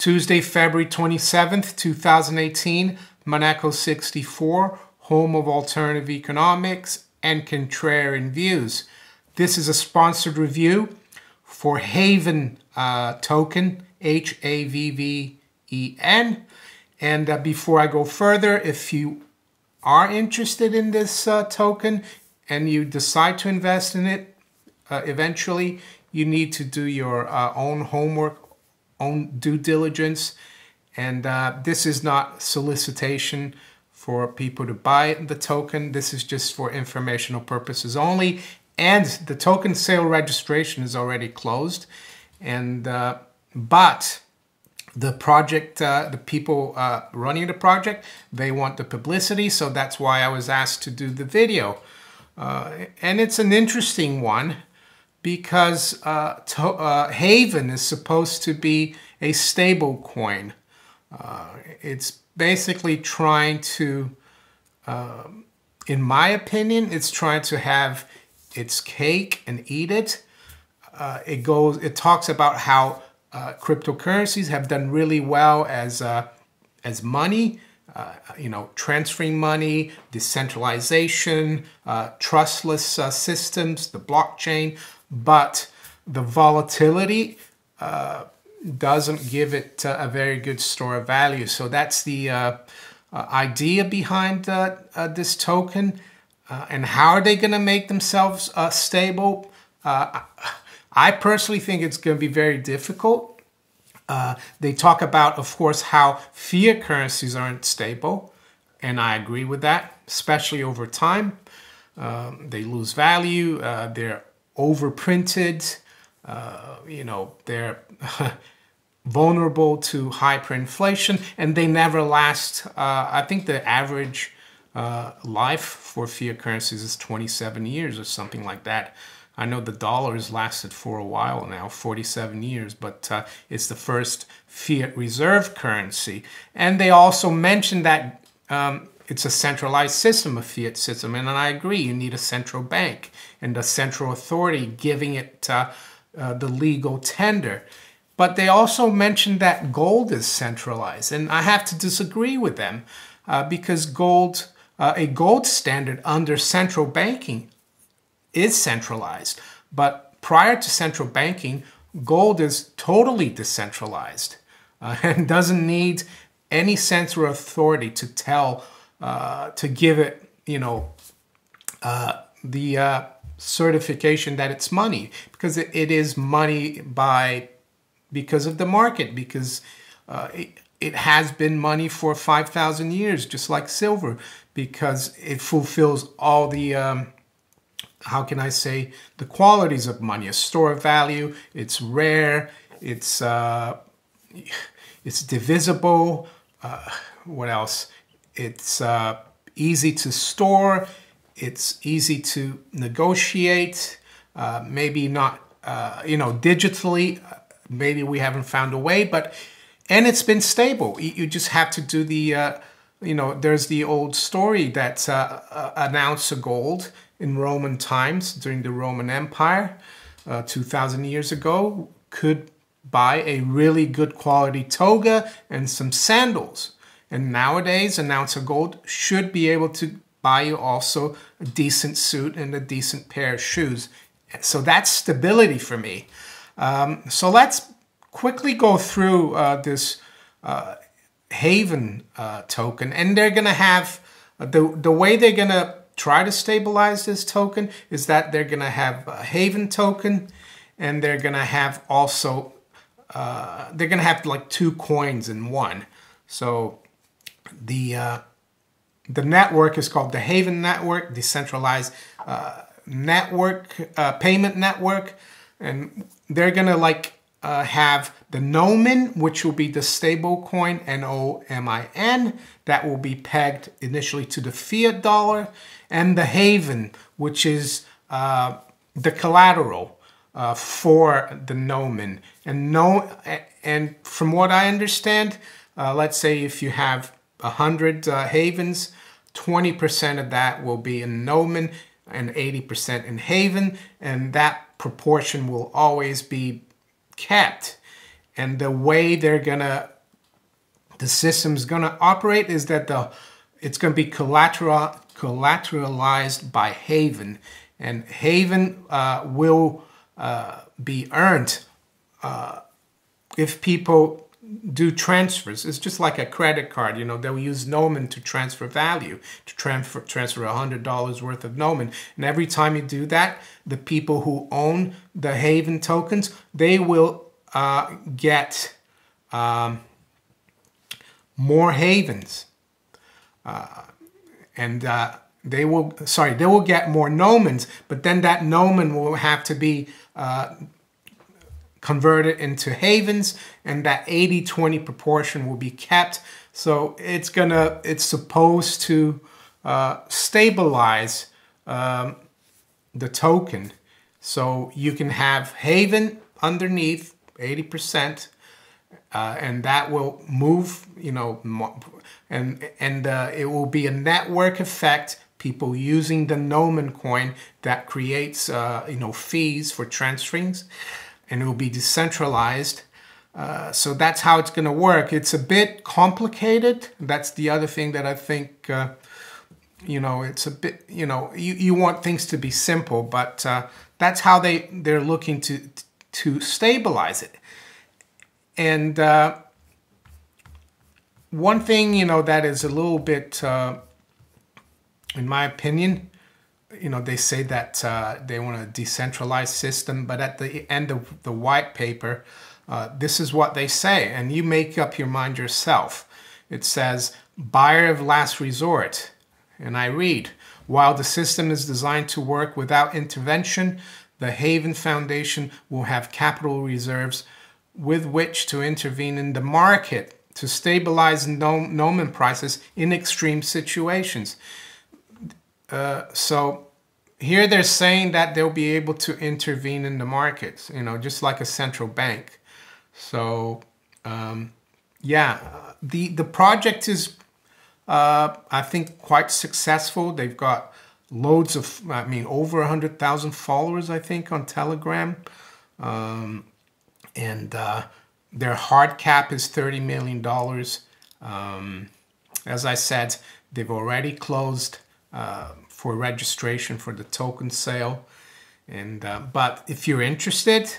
Tuesday, February 27th, 2018, Monaco 64, home of alternative economics and contrarian views. This is a sponsored review for Havven token, Havven. And before I go further, if you are interested in this token and you decide to invest in it eventually, you need to do your own homework, own due diligence. And this is not solicitation for people to buy the token. This is just for informational purposes only. And the token sale registration is already closed. And but the project, the people running the project, they want the publicity. So that's why I was asked to do the video. And it's an interesting one because Havven is supposed to be a stable coin. It's basically trying to, in my opinion, it's trying to have its cake and eat it. It talks about how cryptocurrencies have done really well as money, transferring money, decentralization, trustless systems, the blockchain, but the volatility doesn't give it a very good store of value. So that's the idea behind this token. And how are they going to make themselves stable? I personally think it's going to be very difficult. They talk about, of course, how fiat currencies aren't stable. And I agree with that, especially over time. They lose value. They're overprinted. They're vulnerable to hyperinflation, and they never last. I think the average life for fiat currencies is 27 years or something like that. I know the dollar has lasted for a while now, 47 years, but it's the first fiat reserve currency. And they also mentioned that it's a centralized system, a fiat system. And I agree, you need a central bank and a central authority giving it the legal tender. But they also mentioned that gold is centralized. And I have to disagree with them because gold, a gold standard under central banking is centralized. But prior to central banking, gold is totally decentralized and doesn't need any central authority to to give it, the certification that it's money, because it is money because of the market, because it has been money for 5,000 years, just like silver, because it fulfills all the how can I say, the qualities of money: a store of value, it's rare, it's divisible. What else? It's easy to store. It's easy to negotiate. Maybe not, digitally. Maybe we haven't found a way, and it's been stable. You just have to do the, there's the old story that an ounce of gold in Roman times, during the Roman Empire, 2,000 years ago, could buy a really good quality toga and some sandals. And nowadays, an ounce of gold should be able to buy you also a decent suit and a decent pair of shoes. So that's stability for me. So let's quickly go through this Havven token. And they're going to have, the way they're going to try to stabilize this token is that they're going to have a Havven token, and they're going to have also, they're going to have like two coins in one. So the network is called the Havven network, decentralized network, payment network. And they're going to have the Nomin, which will be the stable coin, NOMIN, that will be pegged initially to the fiat dollar, and the Havven, which is the collateral for the Nomin. And from what I understand, let's say if you have 100 Havens, 20% of that will be in Nomin and 80% in Havven, and that proportion will always be kept. And the way they're gonna the system's going to operate is that it's going to be collateralized by Havven, and Havven will be earned if people do transfers. It's just like a credit card. You know, they'll use Nomen to transfer value, to transfer $100 worth of Nomen. And every time you do that, the people who own the Havven tokens, they will get more Havens. They will get more Nomens, but then that Nomen will have to be converted into Havens, and that 80-20 proportion will be kept. So it's supposed to stabilize the token. So you can have Havven underneath 80%, and that will move, you know, and it will be a network effect. People using the Nomen coin that creates, you know, fees for transferings, and it will be decentralized. So that's how it's going to work. It's a bit complicated. That's the other thing that I think, you know, it's a bit, you know, you want things to be simple, but that's how they're looking to stabilize it. And one thing, you know, that is a little bit, in my opinion, you know, they say that they want a decentralized system, but at the end of the white paper, this is what they say, and you make up your mind yourself. It says, buyer of last resort. And I read, while the system is designed to work without intervention, the Havven Foundation will have capital reserves with which to intervene in the market to stabilize Nomen prices in extreme situations. So here they're saying that they'll be able to intervene in the markets, you know, just like a central bank. So yeah, the project is, I think, quite successful. They've got loads of, I mean, over 100,000 followers, I think, on Telegram. And their hard cap is $30 million. As I said, they've already closed for registration for the token sale. And but if you're interested,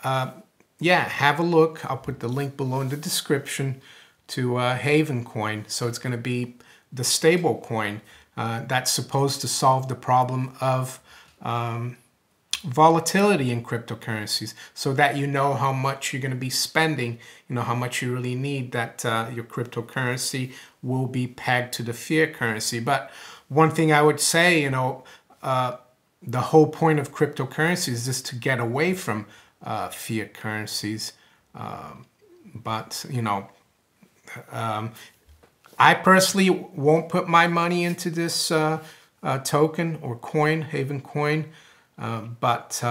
yeah, have a look. I'll put the link below in the description to Havven coin. So it's going to be the stable coin that's supposed to solve the problem of volatility in cryptocurrencies, so that you know how much you're going to be spending, you know, how much you really need, that your cryptocurrency will be pegged to the fiat currency. But one thing I would say, you know, the whole point of cryptocurrencies is just to get away from fiat currencies. But, you know, I personally won't put my money into this token or coin, Havven coin. But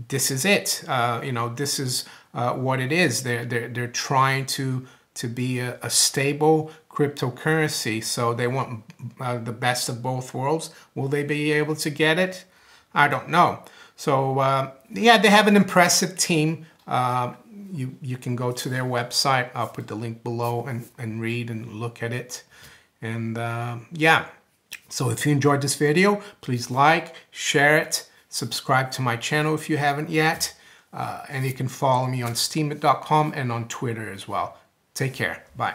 this is it. You know, this is what it is. They're trying to be a stable cryptocurrency. So they want the best of both worlds. Will they be able to get it? I don't know. So yeah, they have an impressive team. You can go to their website. I'll put the link below and read and look at it. And yeah. So if you enjoyed this video, please like, share it, subscribe to my channel if you haven't yet, and you can follow me on steemit.com and on Twitter as well. Take care. Bye.